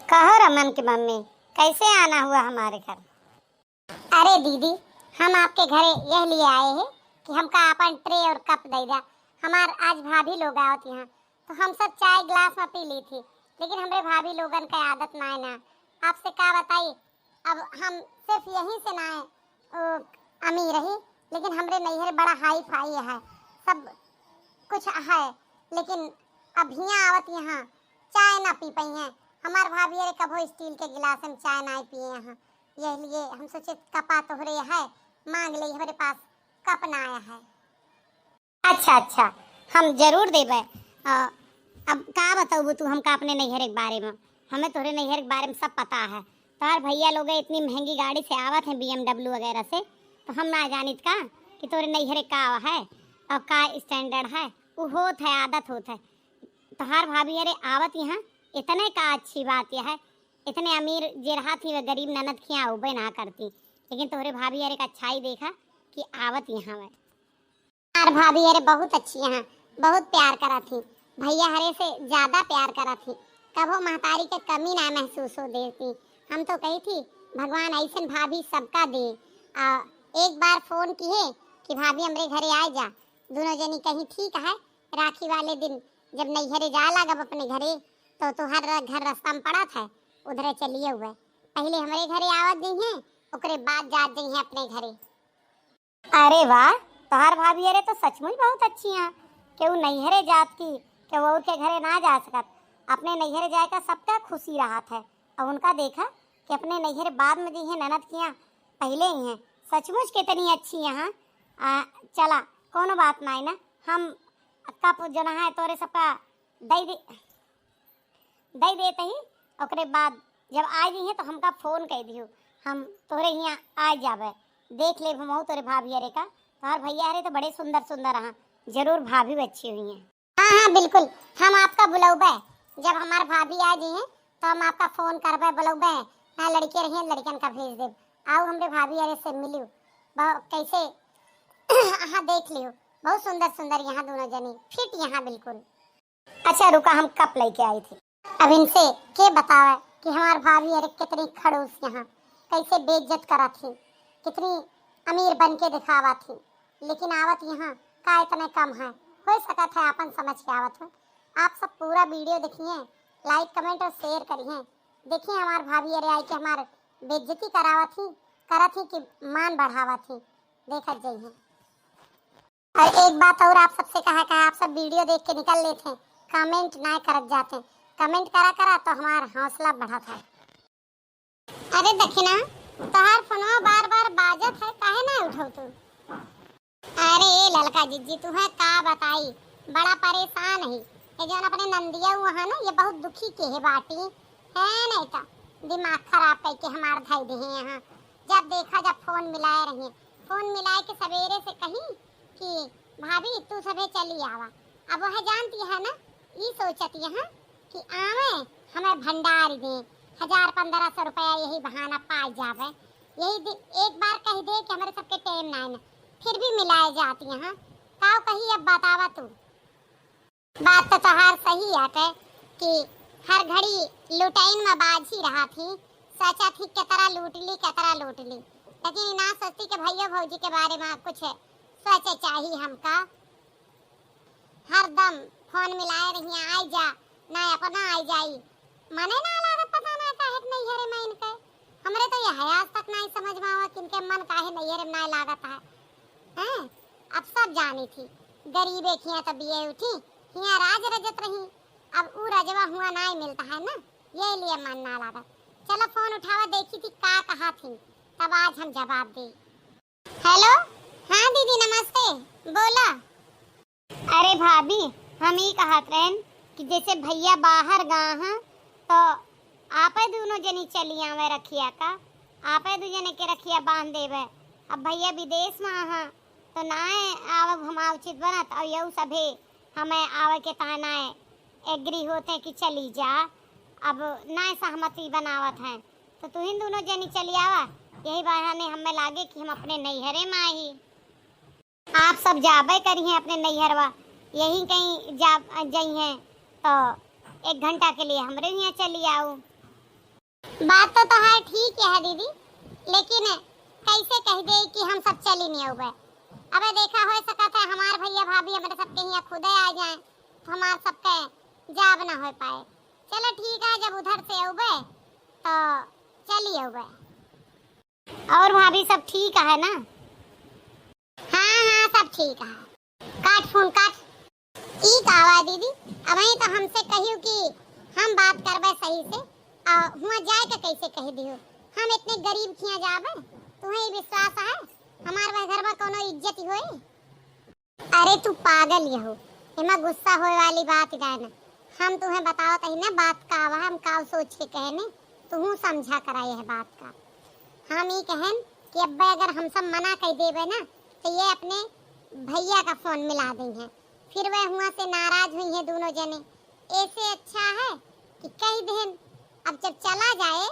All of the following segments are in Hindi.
कहो रमन की मम्मी, कैसे आना हुआ हमारे घर? अरे दीदी, हम आपके घरे यह लिए आए हैं कि हमका अपन ट्रे और कप दे दिया। हमार आज भाभी लोग आवत यहाँ, तो हम सब चाय ग्लास में पी ली थी, लेकिन हमरे भाभी लोगन का आदत ना है ना। आपसे क्या बताई, अब हम सिर्फ यहीं से ना है अमीर रही, लेकिन हमरे नैहर बड़ा हाई फाई है, सब कुछ है, लेकिन अब यहाँ आवत यहाँ चाय ना पी पाई हैं। हमार भाभी अरे कभो स्टील के गिलास में चाय ना पिए यहाँ, यह लिए हम सोचे कपा तोहरे है, मांग ले, हमारे पास कप ना आया है। अच्छा, हम जरूर देबे। अब का बताऊ तू हमका अपने नैहर के बारे में? हमें तोहरे नैहर के बारे में सब पता है। तोहर भैया लोग इतनी महंगी गाड़ी से आवत हैं, BMW वगैरह से, तो हम ना जानित का कि तोहरे नैहर का है और का स्टैंडर्ड है। वो होत है, आदत होत है। तोहार भाभी अरे आवत यहाँ इतने का अच्छी बात यह है, इतने अमीर जेरहा थी वे गरीब ननद की यहाँ उबे ना करती, लेकिन तोहरे भाभी अरे का अच्छाई देखा कि आवत यहाँ में। यार भाभी अरे बहुत अच्छी यहाँ, बहुत प्यार करा थी, भैया हरे से ज्यादा प्यार करा थी, कभो महतारी के कमी ना महसूस हो देती। हम तो कही थी भगवान ऐसे भाभी सबका दे। एक बार फोन किए कि भाभी हमरे घरे आ जा, दोनों जनी कहीं ठीक है। राखी वाले दिन जब नैहरे जा लगा अपने घरे, तो हर घर रास्ता में पड़ा था, उधरे चलिए हुए। पहले हमारे घरे आवत दी हैं, ओकरे बाद जात दी हैं अपने घरे। अरे वाह, तोहार भाभी अरे तो सचमुच बहुत अच्छी हैं कि वो नैहरे जात की कि वो के घरे ना जा सकत। अपने नैहरे जाए का सबका खुशी रहा था, और उनका देखा कि अपने नैहरे बाद में दी हैं ननद की यहाँ पहले ही हैं। सचमुच कितनी अच्छी यहाँ। चला कोनो बात ना है ना, हम कप जना है तोरे सबका दे देते ही। ओकरे बाद जब आ जी है तो हमका फोन कह दियो, हम तोरे यहाँ आ जावे, देख ले हम तोरे भाभी अरे का। तोहर भैया अरे तो बड़े सुंदर सुंदर हैं, जरूर भाभी भी अच्छी हुई हैं। हाँ बिल्कुल, हम आपका बुलाऊबे, जब हमार भाभी आ जी हैं तो हम आपका फोन करबे, बुलाऊबे। हाँ लड़के रही लड़कन का भेज देब, आओ हमरे भाभी अरे से मिलियो कैसे। हाँ देख लियो, बहुत सुंदर सुंदर यहाँ दोनों जनी फिट यहाँ बिल्कुल। अच्छा रुका, हम कप लेके आई थी। अब इनसे के बतावे कि हमार भाभी अरे कितनी खड़ूस यहाँ कैसे बेइज्जत करा थी, कितनी अमीर बन के दिखावा थी, लेकिन आवत यहाँ का इतने कम है। हो सकता है अपन समझ के आवत हो। आप सब पूरा वीडियो देखिए, लाइक कमेंट और शेयर करिए। देखिए हमार भाभी अरे आई के हमार बेइज्जती करा थी कि मान बढ़ावा थी, देखा जाइए। और एक बात और आप सबसे कहा आप सब वीडियो देख के निकल लेते, कमेंट ना करत जाते। कमेंट करा तो हमारा हौसला बढ़ा था। अरे दखिना, तोहार फोनवा बार बार बाजत है, काहे ना उठाऊ तू? अरे ललका जिज्जी तू है का बताई, बड़ा परेशान है। ये जो अपने नंदिया हुआ है ना, ये बहुत दुखी के है बाटी है, नहीं था दिमाग खराब करके हमार धाई दे यहाँ। जब देखा जब फोन मिलाए रही, फोन मिलाए के सवेरे से कहीं कि भाभी तू सबे चली आवा। अब वह जानती है ना, ये सोचती है कि आवे हमें भंडार दे, 1000-1500 रुपया यही बहाना पा जावे। यही एक बार कह दे कि हमारे सबके टाइम ना है, फिर भी मिलाए जाती हैं। काव कही अब बतावा तू। बात तो तोहार सही है कि हर घड़ी लुटाइन में बाज ही रहा थी, सचा थी कितना लूट ली, लेकिन ना सोचती कि भैया भौजी के बारे में कुछ सोचे चाहिए हमका। हर दम फोन मिलाए रही, आई जा ना अपना आई जाई, मने ना लागत पता ना काहे नैहरे में इनके। हमरे तो ये आज तक नहीं समझ में आवा कि इनके मन काहे नैहरे में नहीं लागत है। हैं अब सब जानी थी, गरीबे खिया तब ये उठी हिया राज रजत रही, अब ऊ रजवा हुआ नहीं मिलता है ना, ये लिए मन ना लागत। चलो फोन उठावा, देखी थी का कहा थी, तब आज हम जवाब दे। हेलो, हाँ दीदी नमस्ते, बोला। अरे भाभी, हम ही कहत रहन कि जैसे भैया बाहर गए हैं तो आपे दोनों जनी चली आवे रखिया का, आपे दो जने के रखिया बांध देवे। अब भैया विदेश में हैं तो ना आवे हम उचित बनत, और यू सभे हमें आवे के ताना एग्री होते कि चली जा। अब ना सहमति बनावत हैं तो तू ही दोनों जनी चली आवा, यही बहाने हमें लागे कि हम अपने नैहरे में आई। आप सब जाबे करी हैं अपने नैहरवा, यही कहीं जा जाई हैं तो 1 घंटा के लिए हमरे यहाँ चली आओ। बात तो तोहार ठीक है दीदी, लेकिन कैसे कह दे कि हम सब चली नहीं उबे। अबे देखा हो सकता है हमार भैया भाभी हमारे सबके यहाँ खुदे आ जाए तो हमार सबके जाब ना हो पाए। चलो ठीक है, जब उधर से उबे तो चलिए उबे। और भाभी सब ठीक है ना? हाँ हाँ सब ठीक है। काट फोन काट। ई कहवा दीदी, अब ही तो हमसे कहियो कि हम बात करबे सही से हुआ जाए के कैसे कह दियो। हम इतने गरीब खिया जाबे, तुम्हें विश्वास है हमार घर में कोनो इज्जत होई? अरे तू पागल यहो, एमा गुस्सा होए वाली बात है। हम तुम्हें बताओ तही ना बात का आवा, हम का सोच के कहने तू समझा करा यह बात का। हम ही कहन कि अब्बे अगर हम सब मना कर देवे ना तो ये अपने भैया का फोन मिला देंगे, फिर वह हुआ से नाराज हुई है दोनों जने। ऐसे अच्छा है कि कह देन अब जब चला जाए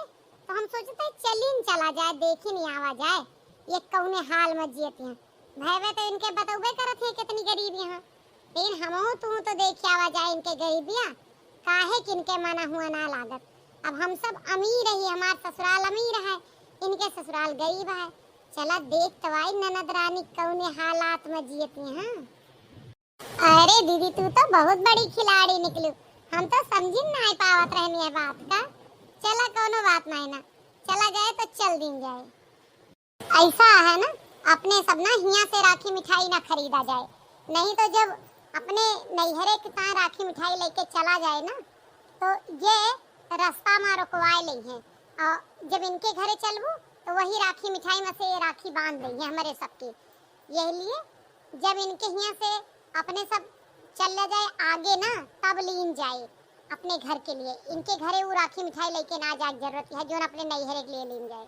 तो हम सोचते चलीन चला जाए, देखी नहीं आवा जाए ये कौने हाल में जियत हैं। भाई तो इनके बतौबे करत है कितनी गरीब यहाँ, लेकिन हमहू तू तो देख आवा जाए इनके गरीबियाँ काहे किनके मना हुआ ना लागत। अब हम सब अमीर ही, हमार ससुराल अमीर है, इनके ससुराल गरीब है। चला देख तो आई ननद रानी कौने हालात में जियती हैं। अरे दीदी तू तो बहुत बड़ी खिलाड़ी निकलू, हम तो समझ नहीं पावत रहनी है बात का। चला कोनो बात नहीं ना, चला जाए तो चल दिन जाए। ऐसा है ना अपने सब ना हिया से राखी मिठाई ना खरीदा जाए, नहीं तो जब अपने नैहरे के साथ राखी मिठाई लेके चला जाए ना तो ये रास्ता में रुकवाए ले हैं, और जब इनके घरे चलबू तो वही राखी मिठाई में से राखी बांध देंगे हमारे सबकी। यही लिए जब इनके यहाँ से अपने सब चल जाए आगे ना तब लीन जाए अपने घर के लिए, इनके घरे वो राखी मिठाई लेके ना जाए जरूरत है जो अपने नैहरे के लिए लीन जाए।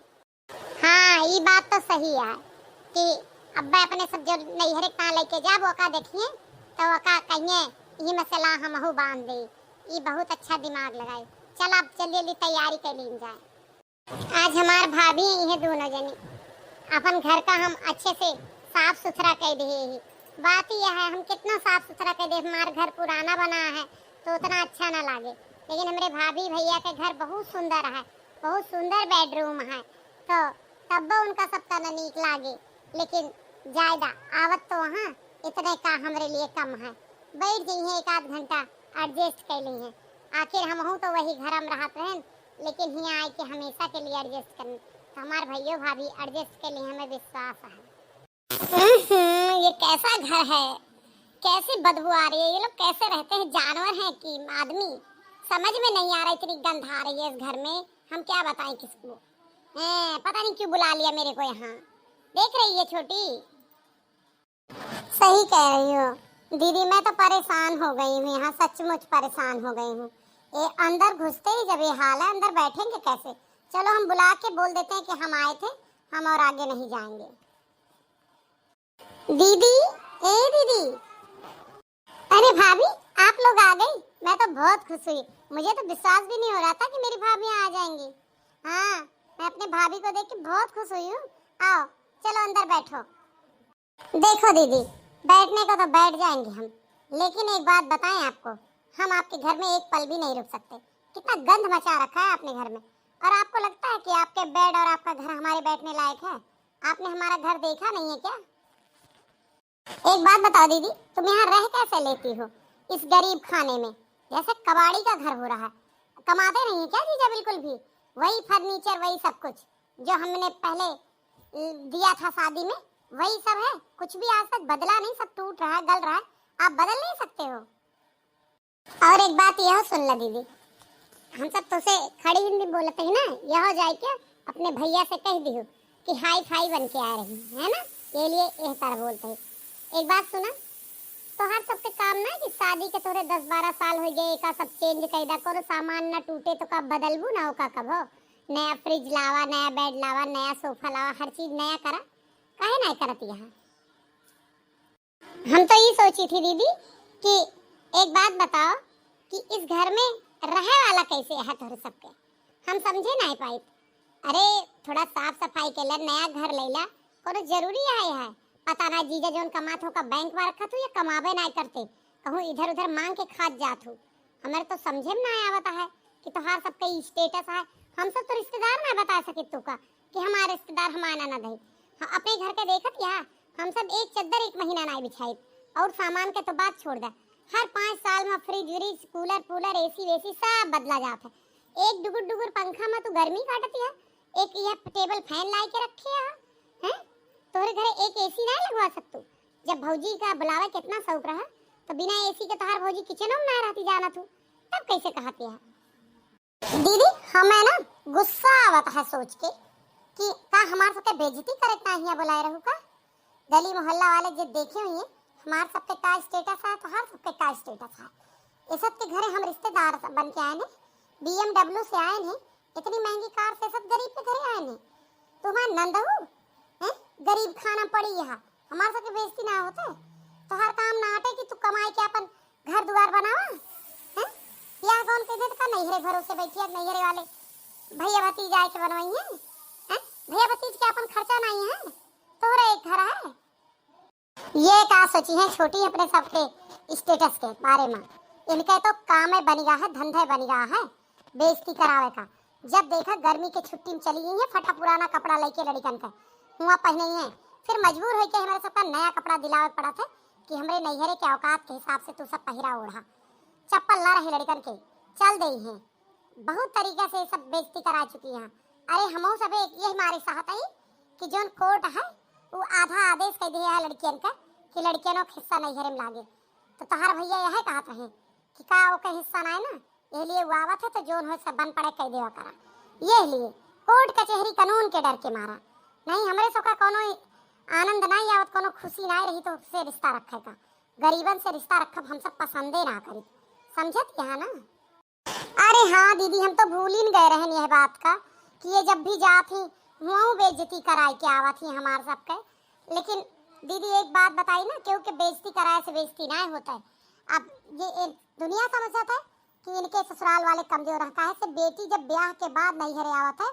हाँ ये बात तो सही है कि अब्बा अपने सब जो नैहरे कहाँ लेके जा वो का देखिए तो वो का कहिए ये मसला हमहू बांध दे। ये बहुत अच्छा दिमाग लगाए। चल अब जल्दी तैयारी कर लीन जाए। आज हमार भाभी ये दोनों जनी अपन घर का हम अच्छे से साफ सुथरा कर दे। बात यह है हम कितना साफ सुथरा कर दे, हमारा घर पुराना बना है तो उतना अच्छा ना लागे, लेकिन हमारे भाभी भैया के घर बहुत सुंदर है, बहुत सुंदर बेडरूम है, तो तब उनका सबका ना नीक लागे। लेकिन ज्यादा आवत तो वहाँ इतने का हमारे लिए कम है, बैठ जाइए एक आध घंटा एडजस्ट कर ली है। आखिर हम तो वही घर में रहते हैं, लेकिन यहाँ आए के हमेशा के लिए एडजस्ट करने तो हमारे भैया भाभी एडजस्ट के लिए हमें विश्वास है। ये कैसा घर है, कैसी बदबू आ रही है, ये लोग कैसे रहते हैं, जानवर हैं कि आदमी, समझ में नहीं आ रहा। इतनी गंध आ रही है इस घर में, हम क्या बताएं किसको। पता नहीं क्यों बुला लिया मेरे को यहाँ। देख रही है छोटी, सही कह रही हो दीदी, मैं तो परेशान हो गई हूँ यहाँ, सचमुच परेशान हो गई हूँ। ये अंदर घुसते ही जब ये हाल है अंदर बैठेंगे कैसे। चलो हम बुला के बोल देते हैं कि हम आए थे, हम और आगे नहीं जाएंगे। दीदी ए दीदी, अरे भाभी आप लोग आ गई, मैं तो बहुत खुश हुई। मुझे तो विश्वास भी नहीं हो रहा था कि मेरी भाभी आ जाएंगी। हाँ मैं अपने भाभी को देख के बहुत खुश हुई हूँ। आओ चलो अंदर बैठो। देखो दीदी बैठने को तो बैठ जाएंगे हम, लेकिन एक बात बताएं आपको, हम आपके घर में एक पल भी नहीं रुक सकते। कितना गंद मचा रखा है आपने घर में, और आपको लगता है कि आपके बेड और आपका घर हमारे बैठने लायक है? आपने हमारा घर देखा नहीं है क्या? एक बात बताओ दीदी, तुम यहाँ रह कैसे लेती हो इस गरीब खाने में, जैसे कबाड़ी का घर हो रहा है। कमाते नहीं है क्या जीजा बिल्कुल भी? वही फर्नीचर वही सब कुछ जो हमने पहले दिया था शादी में वही सब है, कुछ भी आज तक बदला नहीं, सब टूट रहा है गल रहा है, आप बदल नहीं सकते हो। और एक बात यह सुन लो दीदी, हम सब तो से खड़ी हिंदी बोलते हैं ना, यह हो जाए क्या अपने भैया से कह दियो कि हाई फाई बन के आ रही है ना, ये लिए यह तरह बोलते हैं। एक बात सुना, तो हर सबके काम ना कि शादी के तोरे 10-12 साल हो गए, का सब चेंज कैदा करो, सामान ना टूटे तो कब बदलबू ना का कब हो, नया फ्रिज लावा, नया बेड लावा, नया सोफा लावा, हर चीज नया करा, काहे नहीं करती यहाँ। हम तो ये सोची थी दीदी कि एक बात बताओ कि इस घर में रहे वाला कैसे है तोरे सबके, हम समझे नहीं पाई। अरे थोड़ा साफ सफाई के लिए नया घर लेला कोनो जरूरी है। पता ना जीजा जोन कमात हो का बैंक में रखा तू या कमावे नहीं करते, कहूँ इधर उधर मांग के खात जात हो। हमारे तो समझे में नहीं आवता है कि तोहार सबका स्टेटस है, हम सब तो रिश्तेदार ना बता सके तू का कि हमारे रिश्तेदार हम आना ना दे। हाँ, अपने घर के देखत या हम सब एक चद्दर एक महीना ना बिछाई और सामान के तो बात छोड़ दे। हर 5 साल में फ्रिज व्रिज कूलर पूलर एसी वेसी सब बदला जाता है। एक डुगुर डुगुर पंखा में तू गर्मी काटती है, एक यह टेबल फैन लाई के रखे हैं। तोरे घरे एक एसी ना लगवा सकतू। जब भौजी का बुलावा कितना शौक रहा तो बिना एसी के तोहार भौजी किचन में ना रहती जाना तू, तब कैसे कहती है? दीदी हमें ना गुस्सा आवत है सोच के कि का हमार सबके बेइज्जती करत ना हिया बुलाए रहू का। गली मोहल्ला वाले जे देखे हुए हमार सबके का स्टेटस है तो हर सबके का स्टेटस है। ये सब के घरे हम रिश्तेदार बन के आए ने, BMW से आए ने, इतनी महंगी कार से सब गरीब के घरे आए ने। तुम्हारा नंदहू हैं गरीब खाना पड़ी यहाँ, हमार सबके बेइज्जती ना होते तो हर काम ना हटे कि तू कमाई के अपन घर द्वार बनावा हैं। या कौन कह दे का नैहरे भरोसे बैठी है, नैहरे वाले भैया भतीज आए के बनवाई हैं। भैया भतीज के अपन खर्चा नहीं है, तोहरा एक घर है। ये का सोची है छोटी अपने सबके स्टेटस के बारे में। इनका तो काम है बन गया है, धंधा बन गया है बेइज्जती करावे का। जब देखा गर्मी के छुट्टी में चली गई है फटा पुराना कपड़ा लेके लड़कन का हुआ पहने हैं, फिर मजबूर हो के हमारे सबका नया कपड़ा दिलावे पड़ा था कि हमरे नैहरे के औकात के हिसाब से तू सब पहिरा ओढ़ा। चप्पल ला रहे लड़कन के चल गई हैं, बहुत तरीका से सब बेइज्जती करा चुकी हैं। अरे हमो सब एक ये हमारी चाहत है कि जोन कोर्ट है वो आधा आदेश कह दिया है लड़कियन का कि लड़कियनों का हिस्सा नैहरे में लागे। तो तोहार भैया यह कहत रहे कि का ओके हिस्सा ना है ना, ये लिए वो आवत है तो जोन हो सब बन पड़े कह देवा करा। ये लिए कोर्ट कचहरी कानून के डर के मारा नहीं हमरे सबका कोनो आनंद नहीं आवत, कोनो खुशी नहीं रही तो उससे रिश्ता रखे का। गरीबन से रिश्ता रखब हम सब पसंदे ना करी, समझत यहाँ ना। अरे हाँ दीदी हम तो भूल ही गए रहन यह बात का कि ये जब भी जाती वहाँ बेइज्जती कराई के आवत ही हमारे सबके। लेकिन दीदी एक बात बताई ना, क्योंकि बेइज्जती कराए से बेइज्जती ना होता है। अब ये दुनिया समझता है कि इनके ससुराल वाले कमजोर है, काहे से बेटी जब ब्याह के बाद नैहरे आवत है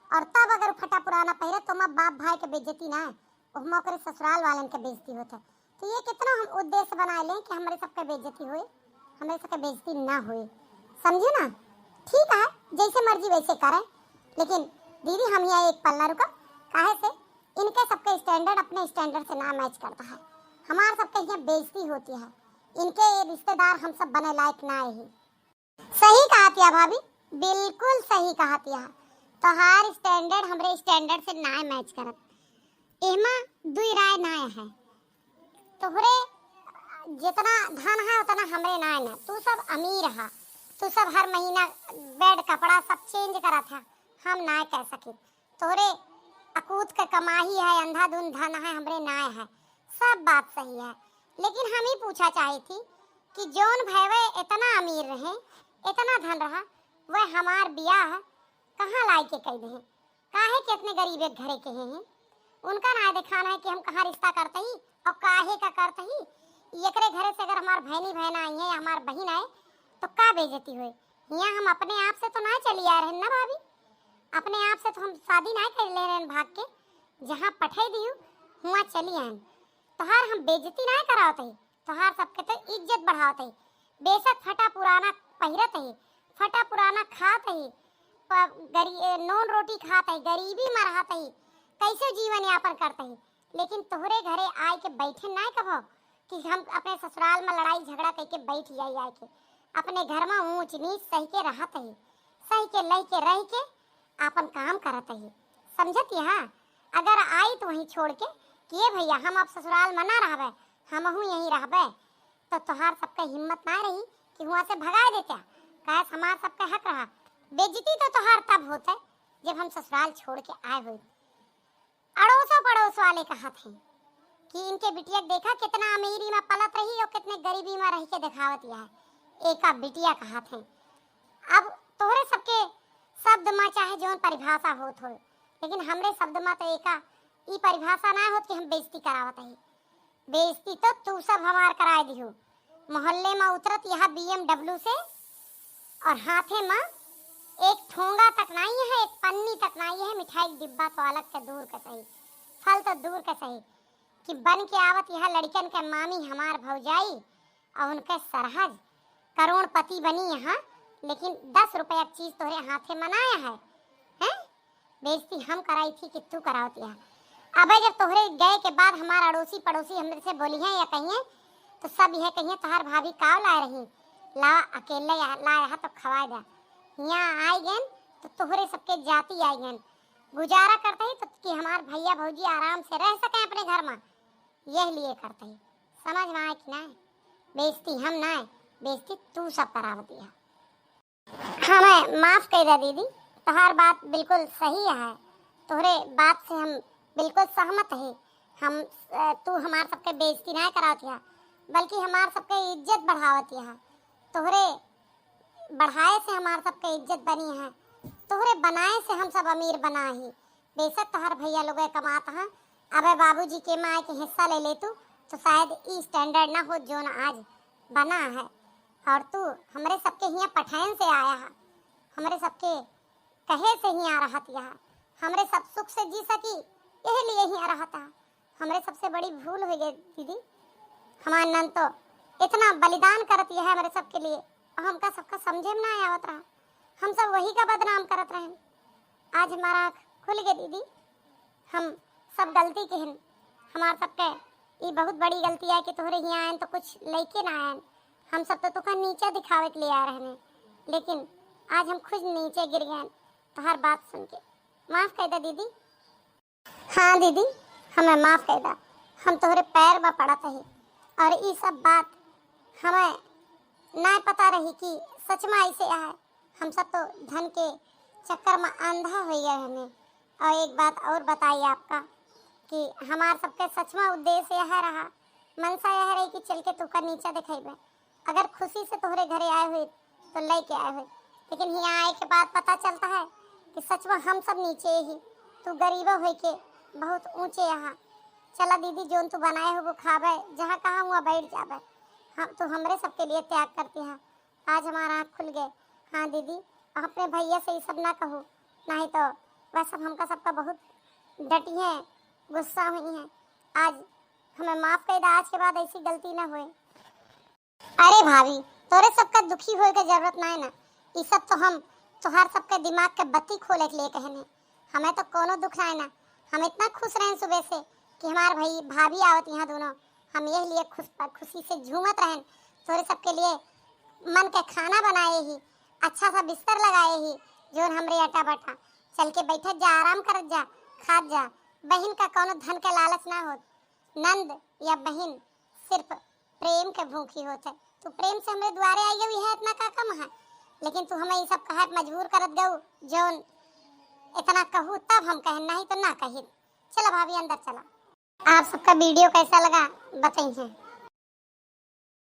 और तब अगर फटा पुराना पहरे तो माँ बाप भाई के बेइज्जती ना है, उसमें ओकरे ससुराल वालन के बेइज्जती होता है। तो ये कितना हम उद्देश्य बनाए लें कि हमारे सबके बेइज्जती हुए, हमारे सबके बेइज्जती ना हुए, समझे ना। ठीक है जैसे मर्जी वैसे करें, लेकिन दीदी हम यहाँ एक पल ना रुका, काहे से इनके सबके स्टैंडर्ड अपने स्टैंडर्ड से ना मैच करता है। हमारे सबके यहाँ बेइज्जती होती है, इनके रिश्तेदार हम सब बने लायक ना ही। सही कहा तिया भाभी, बिल्कुल सही कहा तिया। तोहार स्टैंडर्ड हमरे स्टैंडर्ड से ना मैच करत, एमा दुई राय ना है। तोहरे जितना धन है उतना हमरे ना है। तू सब अमीर है, तू सब हर महीना बेड कपड़ा सब चेंज करा था, हम ना कह सके। तोहरे अकूत का कमाही है, अंधाधुन धन है, हमरे ना है, सब बात सही है। लेकिन हम ही पूछा चाही थी कि जोन भैवे इतना अमीर रहे, इतना धन रहा, वह हमार बियाह कहाँ लाई के कह दे, काहे के अपने गरीब एक घरे के हैं। उनका ना दिखाना है कि हम कहाँ रिश्ता करते ही और काहे का करते ही। एकरे घरे से अगर हमार बहनी बहन आई है या हमार बहन आए तो का बेइज्जती हुई। यहाँ हम अपने आप से तो ना चली आ रहे ना भाभी, अपने आप से तो हम शादी ना कर ले रहे भाग के, जहाँ पठाई दी हुआ चली आए। तोहार हम बेइज्जती ना करावत ही, तोहार सबके तो इज्जत बढ़ावत ही। बेशक फटा पुराना पहिरत ही, फटा पुराना खात ही, नॉन रोटी खात ही, गरीबी में रहत ही, कैसे जीवन यापन करते ही। लेकिन तोहरे घरे आए के बैठे ना कहो कि हम अपने ससुराल में लड़ाई झगड़ा करके बैठ जाई, आए के अपने घर में ऊंच नीच सही के रहत ही, सही के लई के रह के अपन काम करत ही, समझत यहाँ। अगर आई तो वहीं छोड़ के कि ये भैया हम अब ससुराल में ना रहबे, हमहू यहीं रहबे, तो तोहार सबका हिम्मत ना रही कि वहाँ से भगा देता, कहे हमार सबका हक रहा। बेइज्जती तो तोहार तब होता जब हम ससुराल छोड़ के आए हुए। अड़ोसों पड़ोस वाले कहत हैं कि इनके बिटिया देखा कितना अमीरी में पलत रही और कितने गरीबी में रह के दिखावत है, एका बिटिया कहत हैं। अब तोहरे सबके शब्द में चाहे जोन परिभाषा होत हो, लेकिन हमरे शब्द में तो एका ई परिभाषा ना होत कि हम बेइज्जती करावत है। बेइज्जती तो तू सब हमार कराए दिहो। मोहल्ले में उतरत यहाँ BMW से और हाथे में एक ठोंगा तक नहीं है, एक पन्नी तक नहीं है, मिठाई डिब्बा तो अलग के दूर का सही, फल तो दूर का सही, कि बन के आवत यह लड़कन के मामी हमार भौजाई और उनके सरहज करोड़पति बनी यहाँ। लेकिन 10 रुपया चीज तोहरे हाथे मनाया है बेइज्जती हम कराई थी कि तू करावती है। अबे जब तोहरे गए के बाद हमारा अड़ोसी पड़ोसी हमरे से बोली है या कहिए तो सब यह कहिए तहार भाभी काव लाए रही, ला अकेले लाया तो खवाए दे। यहाँ आई गए तो तोहरे सबके जाति आई गए, गुजारा करते ही तो कि हमार भैया भौजी आराम से रह सके अपने घर में, यह लिए करते ही। समझ में आए कि ना? बेइज्जती हम ना, बेइज्जती तू सब करावती है। हमें माफ कर दे दीदी, तहार बात बिल्कुल सही है, तोहरे बात से हम बिल्कुल सहमत है। हम तू हमार सबके बेइज्जती ना करावती है, बल्कि हमार सबके इज्जत बढ़ावती है। तोहरे बढ़ाए से हमार सबके इज्जत बनी है, तोहरे बनाए से हम सब अमीर बना ही। बेशक तोहर भैया लोग कमाता है, अबे बाबूजी के माँ के हिस्सा ले ले तू तो शायद ई स्टैंडर्ड ना हो जो ना आज बना है। और तू हमरे सबके यहाँ पठान से आया है, हमरे सबके कहे से ही आ रहा था, हमरे सब सुख से जी सकी यही लिए ही आ रहा था। हमरे सबसे बड़ी भूल हो गई दीदी, हमारे नन तो इतना बलिदान करती है हमारे सबके लिए, और हमका सबका समझे में ना आवत रहा, हम सब वही का बदनाम करत रहे। आज हमारा खुल गए दीदी, हम सब गलती के हैं, हमार सबके ये बहुत बड़ी गलती है कि तोहरे यहाँ आए तो कुछ लेके ना आए। हम सब तो तुका नीचे दिखावे के लिए आ रहे हैं, लेकिन आज हम खुद नीचे गिर गए तोहर बात सुन के। माफ कर दे दीदी। हाँ दीदी, हमें माफ कर दे, हम तोहरे पैर में पड़त है, और ये सब बात हमें ना पता रही कि सच में ऐसे है। हम सब तो धन के चक्कर में अंधा हो गए हमें। और एक बात और बताइए आपका कि हमार सबके सच में उद्देश्य यह रहा, मनसा यह रही कि चल के तुका नीचा दिखेबे, अगर खुशी से तोहरे घरे आए हुए तो लेके आए हुए, लेकिन यहाँ आए के बाद पता चलता है कि सच में हम सब नीचे ही, तू गरीब हो के बहुत ऊंचे यहाँ। चला दीदी, जोन तू बनाए हो वो खावे, जहाँ कहाँ हुआ बैठ जावे। हम तो हमरे सबके लिए त्याग करती है, आज हमारा आँख खुल गए। हाँ दीदी, अपने भैया से ये सब ना कहो, नहीं तो वैसे हमका सबका बहुत डटी है, गुस्सा हुई है। आज हमें माफ कर दे, आज के बाद ऐसी गलती ना होए। अरे भाभी, तोरे सबका दुखी होए के जरूरत ना है ना, ये सब तो हम तोहार सबके दिमाग के बत्ती खोले के लिए कहने, हमें तो कोनो दुख ना है ना। हम इतना खुश रहे सुबह से कि हमारे भाई भाभी आवत यहाँ दोनों, हम यही लिए खुशी से झूमत रहें, तोरे सबके लिए मन के खाना बनाए ही, अच्छा सा बिस्तर लगाए ही, जो हमरे अटा बटा चल के बैठत जा, आराम करत जा, खात जा। बहन का कोनो धन के लालच ना हो, नंद या बहन सिर्फ प्रेम के भूखी होते। तू प्रेम से हमरे द्वारे आई गई है, इतना का कम है, लेकिन तू हमें ये सब कहत मजबूर करत गऊ, जोन इतना कहूँ तब हम कहें, नहीं तो ना कही। चला भाभी अंदर चला। आप सबका वीडियो कैसा लगा बताइए।